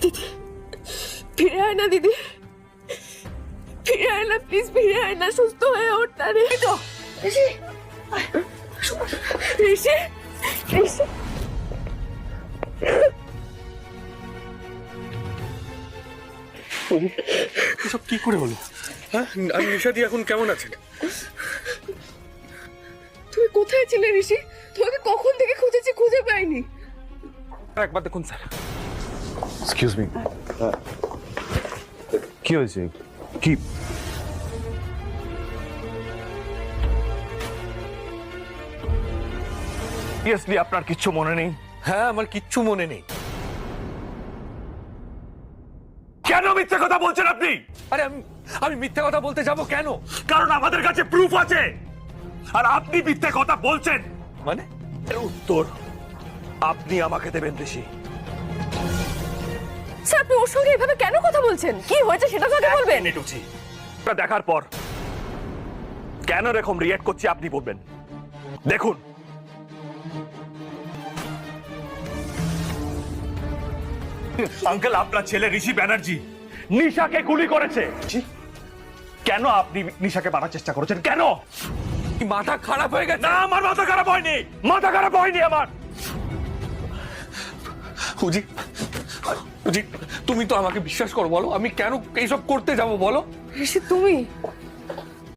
দিদি ফিরে আয় না, দিদি ফিরে আয় না, প্লিজ ফিরে আয় না, সুস্থ হয়ে ওঠ না রে। ঋষি ঋষি ঋষি এসব কি করে হলো? হ্যাঁ, আর নিশাদি এখন কেমন আছেন? তুমি কোথায় ছিলে ঋষি? তোমাকে কখন থেকে খুঁজেছি, খুঁজে পাইনি। একবার দেখুন স্যার। এক্সকিউজ মি, কি হয়েছে? কি সিরিয়াসলি আপনার কিচ্ছু মনে নেই? হ্যাঁ, আমার কিচ্ছু মনে নেই। কেন মিথ্যে কথা বলছেন আপনি? আরে আমি মিথ্যা কথা বলতে যাব কেন? কারণ আমাদের কাছে প্রুফ আছে, আর আপনি মিথ্যে কথা বলছেন। মানে এর উত্তর আপনি আমাকে দেবেন ঋষি। স্যার আপনি ওর সঙ্গে এভাবে কেন কথা বলছেন? কি হয়েছে সেটা তো আগে বলবেন। এটা দেখার পর কেন এরকম রিঅ্যাক্ট করছি আপনি বলবেন। দেখুন, আঙ্কেল, আপনার ছেলে ঋষি ব্যানার্জি নিশাকে গুলি করেছে। কেন আপনি নিশাকে মারার চেষ্টা করেছেন? কেন? কি মাথা খারাপ হয়ে গেছে? না, আমার মাথা খারাপ হয়নি, মাথা খারাপ হয়নি আমার। হুজি, হুজি, তুমি তো আমাকে বিশ্বাস করো, বলো আমি কেন এইসব করতে যাব বলো। ঋষি তুমি